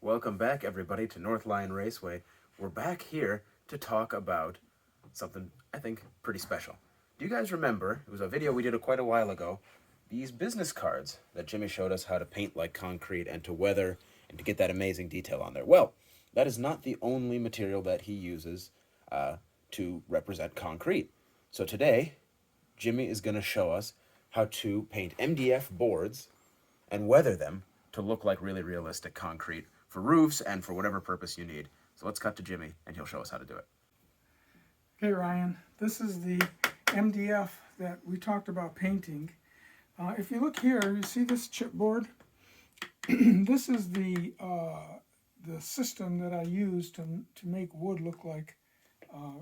Welcome back, everybody, to Northline Raceway. We're back here to talk about something I think pretty special. Do you guys remember, it was a video we did quite a while ago, these business cards that Jimmy showed us how to paint like concrete and to weather and to get that amazing detail on there? Well, that is not the only material that he uses to represent concrete. So today, Jimmy is going to show us how to paint MDF boards and weather them to look like really realistic concrete for roofs and for whatever purpose you need. So let's cut to Jimmy and he'll show us how to do it. Okay, Ryan, this is the MDF that we talked about painting. If you look here, you see this chipboard? This is the system that I use to make wood look like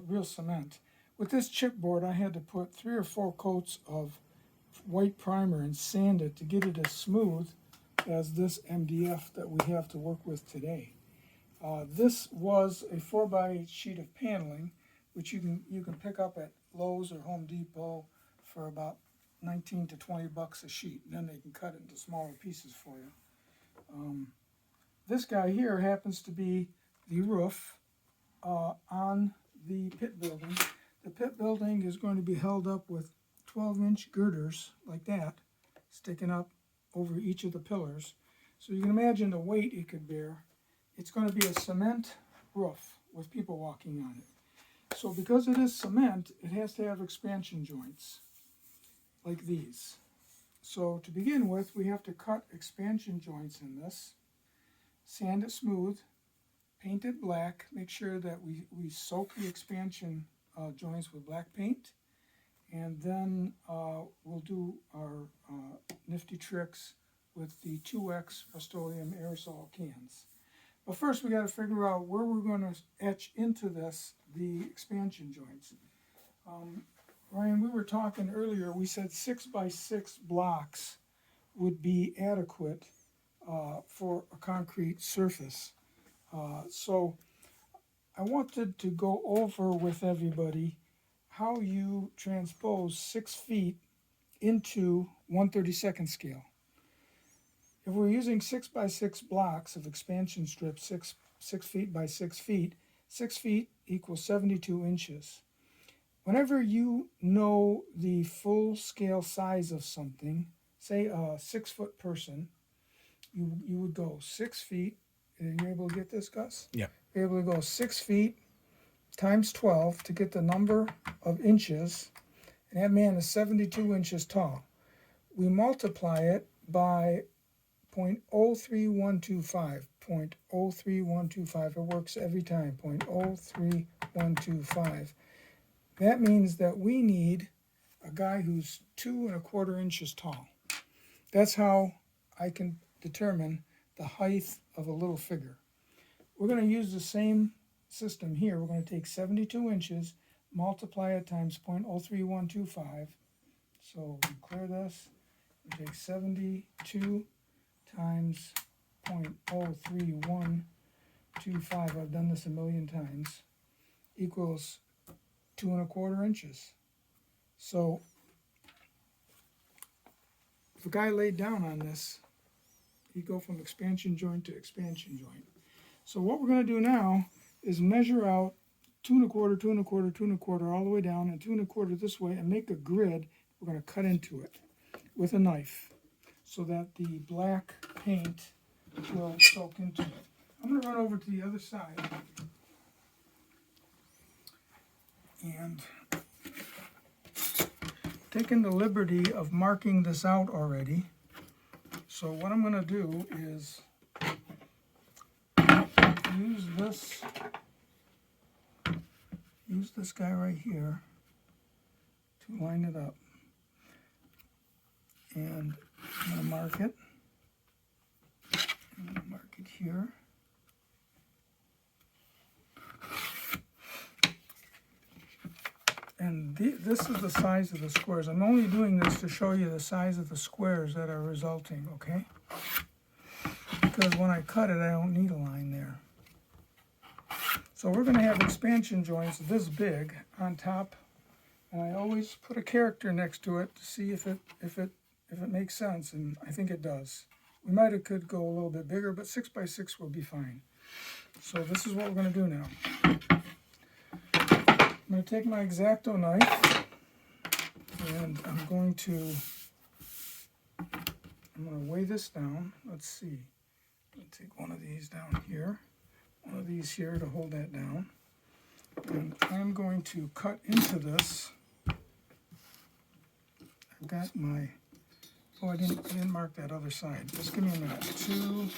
real cement. With this chipboard, I had to put 3 or 4 coats of white primer and sand it to get it as smooth as this MDF that we have to work with today. This was a 4x8 sheet of paneling, which you can pick up at Lowe's or Home Depot for about 19 to 20 bucks a sheet. And then they can cut it into smaller pieces for you. This guy here happens to be the roof on the pit building. The pit building is going to be held up with 12-inch girders like that, sticking up over each of the pillars. So you can imagine the weight it could bear. It's going to be a cement roof with people walking on it. So because it is cement, it has to have expansion joints like these. So to begin with, we have to cut expansion joints in this, sand it smooth, paint it black, make sure that we soak the expansion joints with black paint, and then we'll do our nifty tricks with the 2X Rust-Oleum aerosol cans. But first we got to figure out where we're going to etch into this the expansion joints. Ryan, we were talking earlier, we said 6x6 blocks would be adequate for a concrete surface. So I wanted to go over with everybody how you transpose 6 feet into 1/32 scale. If we're using 6x6 blocks of expansion strips, 6 feet by 6 feet, 6 feet equals 72 inches. Whenever you know the full scale size of something, say a 6-foot person, you would go 6 feet. Are you able to get this, Gus? Yeah. You're able to go 6 feet times 12 to get the number of inches, and that man is 72 inches tall. We multiply it by 0.03125. 0.03125. It works every time. 0.03125. That means that we need a guy who's 2 1/4 inches tall. That's how I can determine the height of a little figure. We're going to use the same system here. We're going to take 72 inches, multiply it times 0.03125. So we clear this. We take 72 times 0.03125. I've done this a million times. Equals 2 1/4 inches. So if a guy laid down on this, he'd go from expansion joint to expansion joint. So what we're going to do now is measure out 2 1/4, 2 1/4, 2 1/4 all the way down, and 2 1/4 this way, and make a grid. We're going to cut into it with a knife so that the black paint will soak into it. I'm going to run over to the other side and taking the liberty of marking this out already. So what I'm going to do is use this guy right here to line it up. And I'm going to mark it. I'm going to mark it here. And this is the size of the squares. I'm only doing this to show you the size of the squares that are resulting, okay? Because when I cut it, I don't need a line there. So we're going to have expansion joints this big on top, and I always put a character next to it to see if it makes sense, and I think it does. We could go a little bit bigger, but 6 by 6 will be fine. So this is what we're going to do now. I'm going to take my X-Acto knife, and I'm going to weigh this down. Let's see. I'll take one of these down here, one of these here to hold that down. And I'm going to cut into this. I've got my, oh, I didn't mark that other side. Just give me a minute. 2,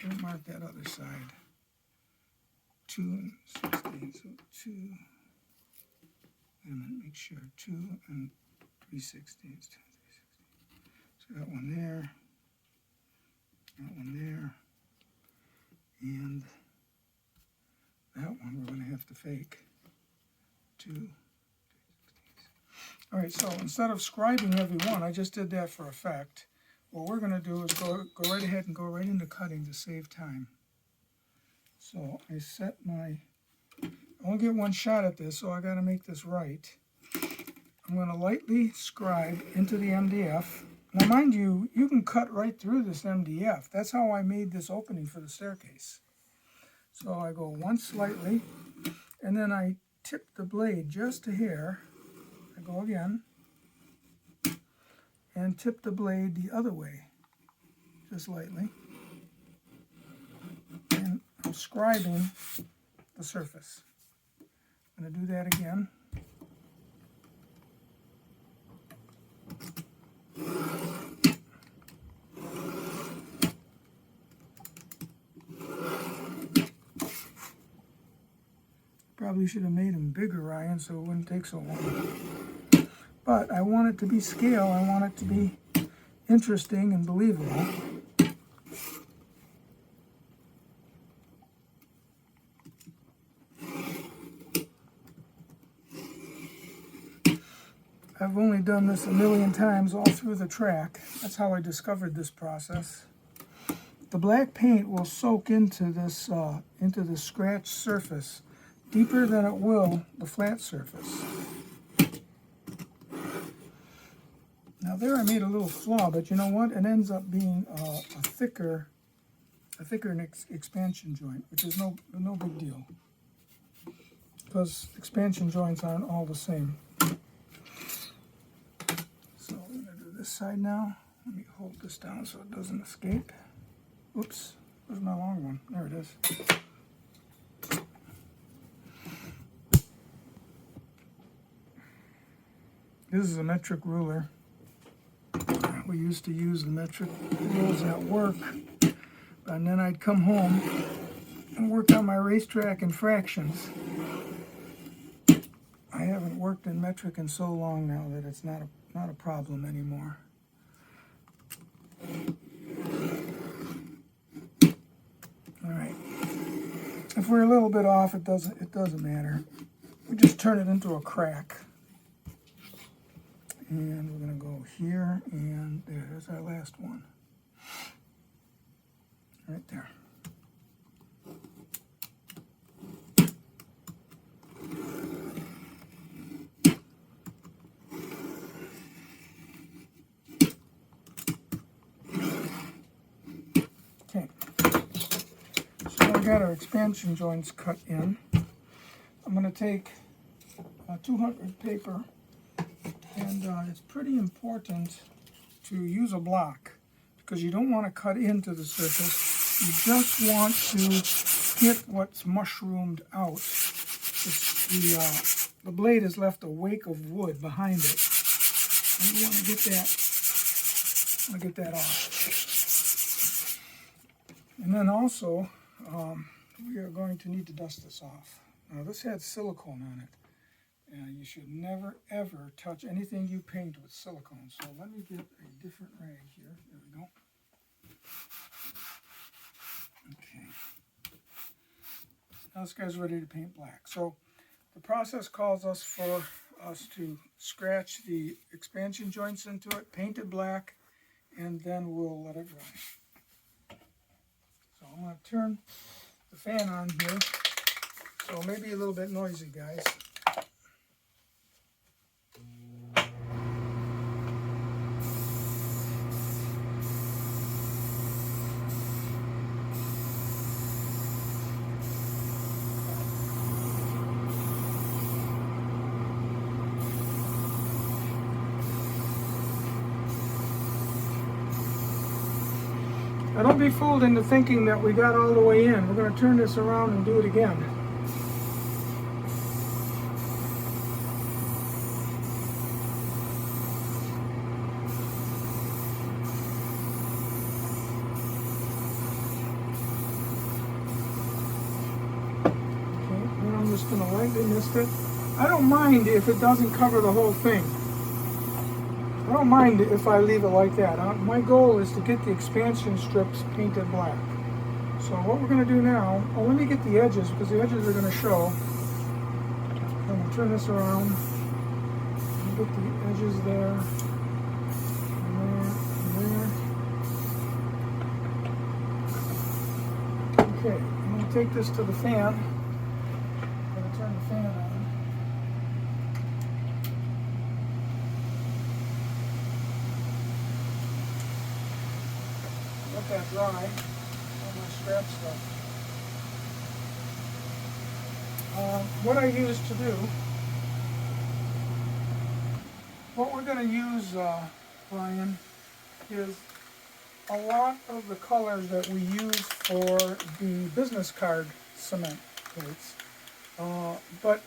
don't mark that other side. 2 and 16, so 2, wait a minute, make sure, 2 and 3/16. So got one there, and that one we're going to have to fake. 2. All right, so instead of scribing every one, I just did that for effect. What we're going to do is go right ahead and go right into cutting to save time. So I set my, I only get one shot at this, so I got to make this right. I'm going to lightly scribe into the MDF. Now mind you, you can cut right through this MDF. That's how I made this opening for the staircase. So I go once lightly, and then I tip the blade just a hair. I go again, and tip the blade the other way, just lightly. And I'm scribing the surface. I'm going to do that again. Probably should have made them bigger, Ryan, so it wouldn't take so long. But I want it to be scale. I want it to be interesting and believable. I've only done this a million times all through the track. That's how I discovered this process. The black paint will soak into this scratched surface deeper than it will the flat surface. Now there I made a little flaw, but you know what? It ends up being a thicker expansion joint, which is no big deal, because expansion joints aren't all the same. So we're going to do this side now. Let me hold this down so it doesn't escape. Oops, where's my long one? There it is. This is a metric ruler. We used to use the metric rules at work, and then I'd come home and work on my racetrack in fractions. I haven't worked in metric in so long now that it's not a problem anymore. All right. If we're a little bit off, it doesn't matter. We just turn it into a crack. And we're going to go here, and there's our last one. Right there. Okay. So we got our expansion joints cut in. I'm going to take 200 paper. And it's pretty important to use a block, because you don't want to cut into the surface. You just want to get what's mushroomed out. The blade has left a wake of wood behind it. And you want to get that off. And then also, we are going to need to dust this off. Now this had silicone on it. You should never, ever touch anything you paint with silicone. So let me get a different rag here. There we go. Okay. Now this guy's ready to paint black. So the process calls us for us to scratch the expansion joints into it, paint it black, and then we'll let it dry. So I'm going to turn the fan on here. So maybe a little bit noisy, guys. Now don't be fooled into thinking that we got all the way in. We're going to turn this around and do it again. Okay, then I'm just going to lightly mist it. I don't mind if it doesn't cover the whole thing. I don't mind if I leave it like that. My goal is to get the expansion strips painted black. So what we're going to do now, let me get the edges because the edges are going to show. I'm going to turn this around and get the edges there, and there, and there. Okay, I'm going to take this to the fan. I'm going to turn the fan on. Let that dry, all my scrap stuff. What I use to do, what we're going to use, Ryan, is a lot of the colors that we use for the business card cement coats. But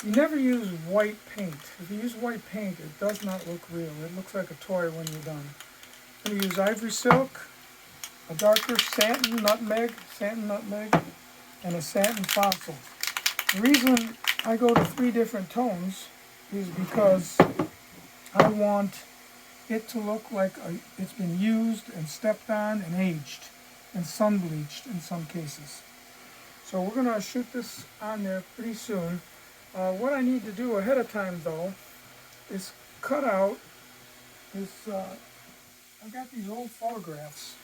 you never use white paint. If you use white paint, it does not look real. It looks like a toy when you're done. I'm going to use ivory silk, a darker satin nutmeg, and a satin fossil. The reason I go to 3 different tones is because I want it to look like it's been used and stepped on and aged and sun bleached in some cases. So we're going to shoot this on there pretty soon. What I need to do ahead of time though is cut out this. I've got these old photographs,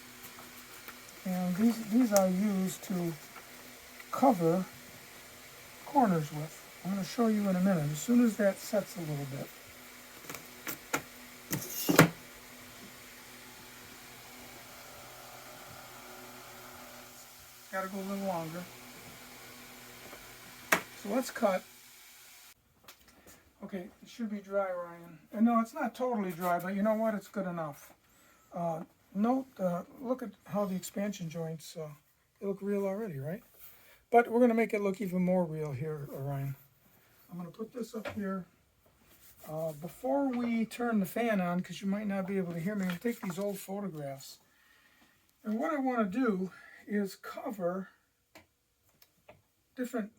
and these I use to cover corners with. I'm going to show you in a minute, as soon as that sets a little bit. Got to go a little longer. So let's cut. Okay, it should be dry, Ryan. And no, it's not totally dry, but you know what? It's good enough. Look at how the expansion joints, they look real already, right? But we're going to make it look even more real here, Ryan. I'm going to put this up here. Before we turn the fan on, because you might not be able to hear me, I'll take these old photographs. And what I want to do is cover different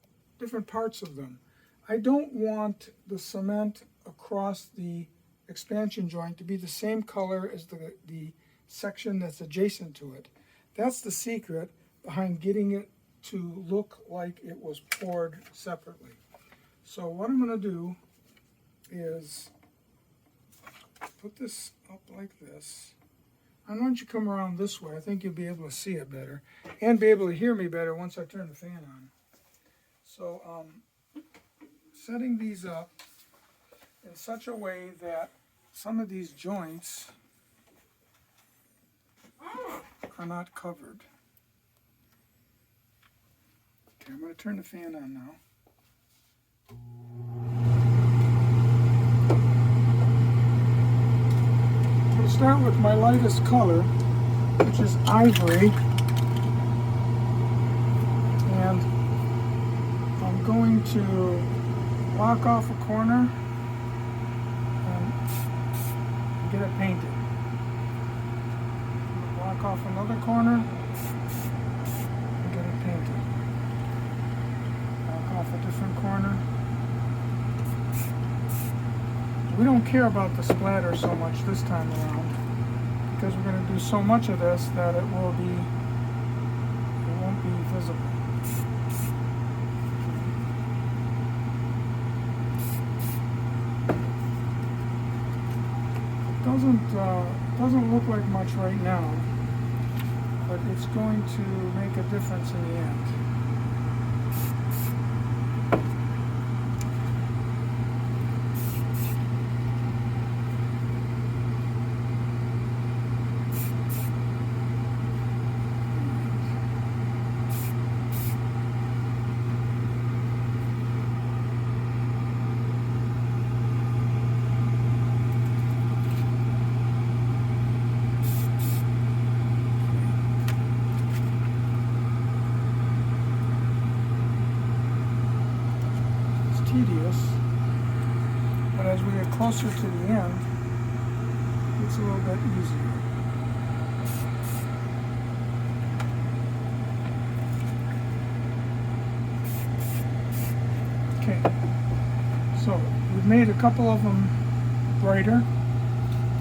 parts of them. I don't want the cement across the expansion joint to be the same color as the section that's adjacent to it. That's the secret behind getting it to look like it was poured separately. So what I'm going to do is put this up like this. And why don't you come around this way? I think you'll be able to see it better and be able to hear me better once I turn the fan on. So setting these up in such a way that some of these joints are not covered. Okay, I'm going to turn the fan on now. I'm going to start with my lightest color, which is ivory. And I'm going to block off a corner and get it painted. Block off another corner and get it painted. Block off a different corner. We don't care about the splatter so much this time around because we're going to do so much of this that it won't be visible. Doesn't look like much right now, but it's going to make a difference in the end. this, but as we get closer to the end, it's a little bit easier. Okay, so we've made a couple of them brighter.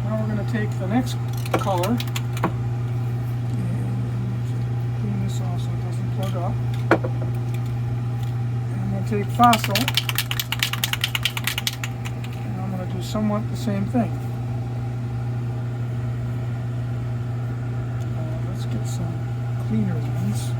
Now we're going to take the next color and clean this off so it doesn't plug up. And I'm going to take Fossil, and I'm going to do somewhat the same thing. Let's get some cleaner ones.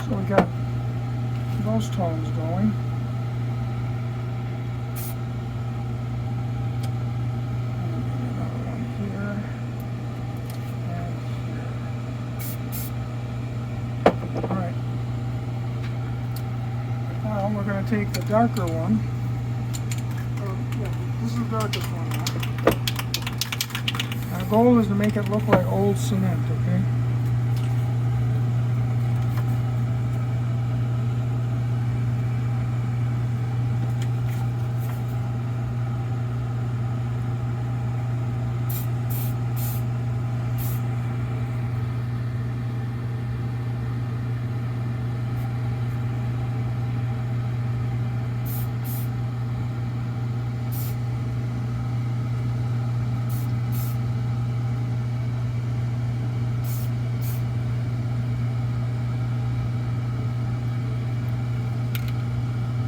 So we got those tones going. And another one here and here. Alright. Now we're going to take the darker one. Yeah, this is the darkest one now. Our goal is to make it look like old cement, okay?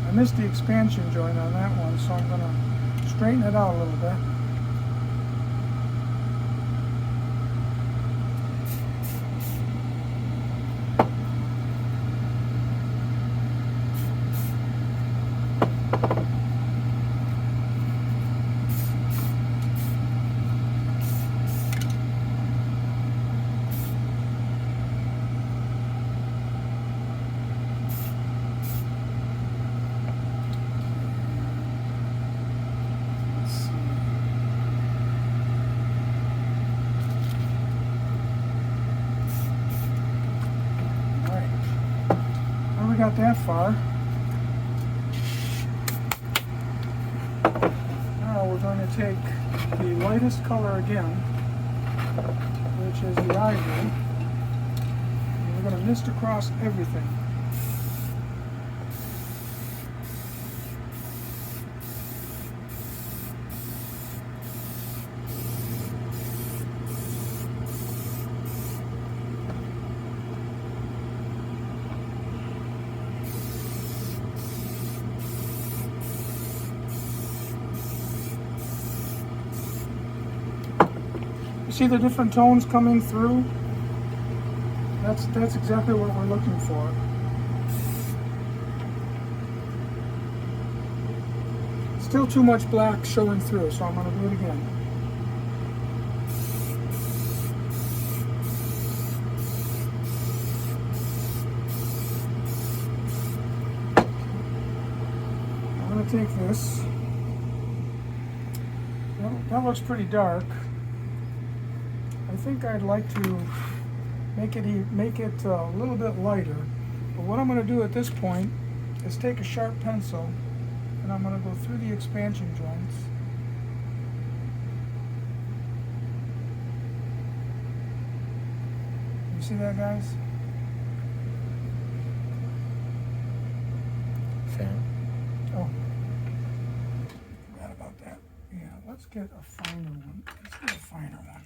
I missed the expansion joint on that one, so I'm going to straighten it out a little bit. Got that far. Now we're going to take the lightest color again, which is the ivory, and we're going to mist across everything. See the different tones coming through? That's exactly what we're looking for. Still too much black showing through, so I'm going to do it again. I'm going to take this. Well, that looks pretty dark. I think I'd like to make it a little bit lighter. But what I'm going to do at this point is take a sharp pencil and I'm going to go through the expansion joints. You see that, guys? Oh, forgot about that. Yeah, let's get a finer one. Let's get a finer one.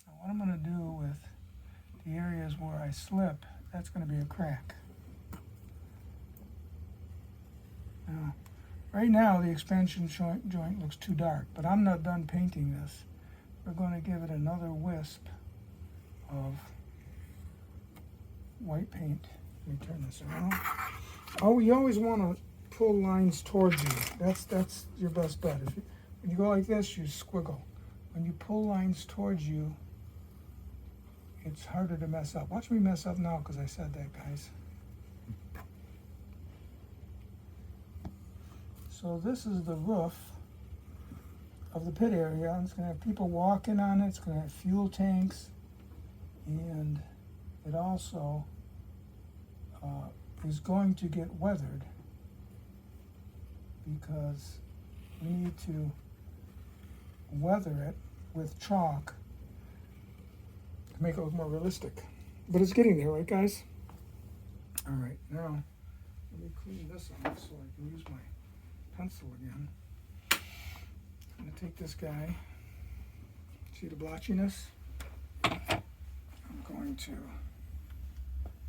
Now what I'm going to do with the areas where I slip, that's going to be a crack. Now, right now the expansion joint looks too dark, but I'm not done painting this. We're going to give it another wisp of white paint. Let me turn this around. Oh, you always want to pull lines towards you. That's your best bet. When you go like this, you squiggle. When you pull lines towards you, it's harder to mess up. Watch me mess up now because I said that, guys. So this is the roof of the pit area. It's going to have people walking on it. It's going to have fuel tanks. And it also is going to get weathered because we need to weather it with chalk to make it look more realistic. But it's getting there, right, guys? All right, now let me clean this off so I can use my pencil again. I'm going to take this guy. See the blotchiness? I'm going to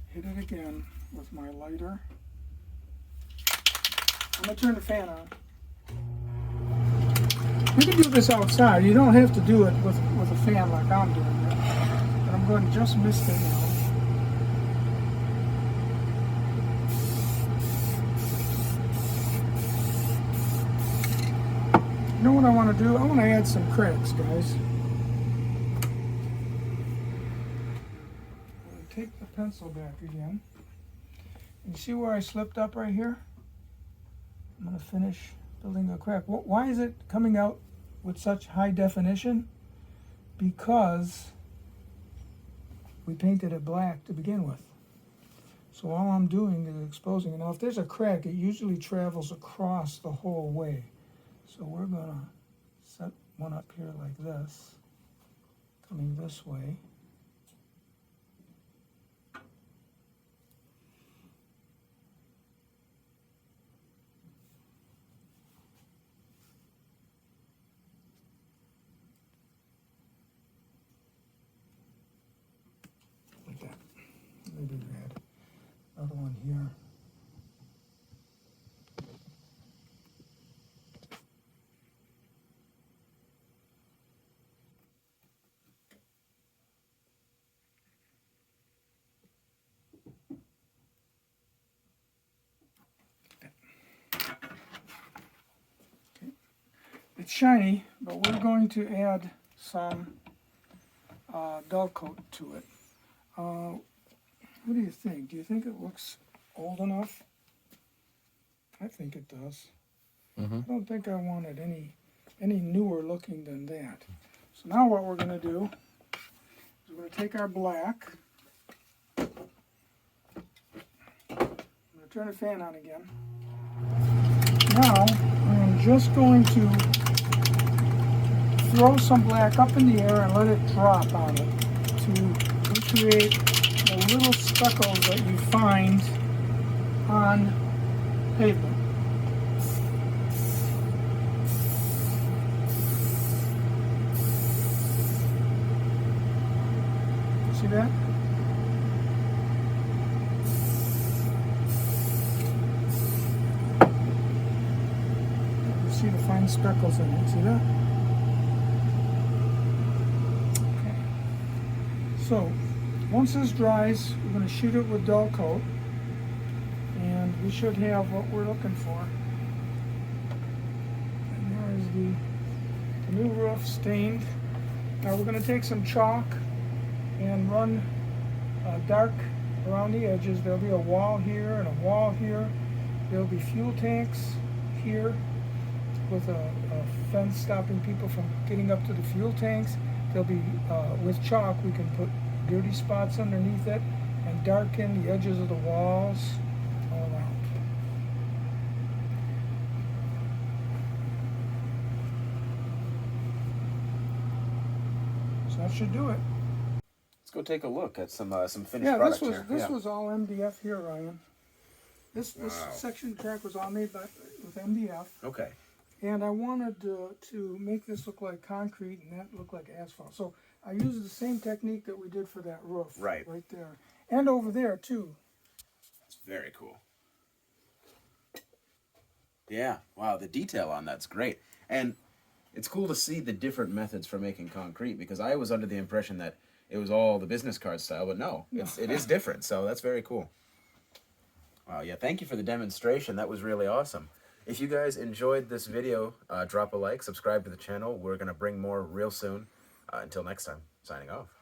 hit it again with my lighter. I'm going to turn the fan on. You can do this outside. You don't have to do it with a fan like I'm doing it. But I'm going to just mist it now. You know what I want to do? I want to add some cracks, guys. Take the pencil back again. And you see where I slipped up right here? I'm going to finish building a crack. Why is it coming out with such high definition? Because we painted it black to begin with. So all I'm doing is exposing it. Now if there's a crack, it usually travels across the whole way. So we're going to set one up here like this, coming this way. Like that. Maybe red. Another one here. It's shiny, but we're going to add some dull coat to it. What do you think? Do you think it looks old enough? I think it does. I don't think I wanted any newer looking than that. So now what we're going to do is we're going to take our black. I'm going to turn the fan on again. Now I'm just going to throw some black up in the air and let it drop on it to recreate the little speckles that you find on pavement. See that? You see the fine speckles in it, see that? So, once this dries, we're going to shoot it with dull coat, and we should have what we're looking for. And there is the new roof stained. Now we're going to take some chalk and run dark around the edges. There'll be a wall here and a wall here. There'll be fuel tanks here with a fence stopping people from getting up to the fuel tanks. There'll be, with chalk, we can put dirty spots underneath it and darken the edges of the walls all around. that should do it. Let's go take a look at some finished Yeah, product this was here. this was all MDF here, Ryan. This Wow. section track was all made with MDF, Okay. and I wanted to make this look like concrete and that look like asphalt. So I used the same technique that we did for that roof, Right there, and over there too. It's very cool. Yeah, wow, the detail on that's great. And it's cool to see the different methods for making concrete, because I was under the impression that it was all the business card style, but no, it is different, so that's very cool. Wow, yeah, thank you for the demonstration. That was really awesome. If you guys enjoyed this video, drop a like, subscribe to the channel. We're going to bring more real soon. Until next time, signing off.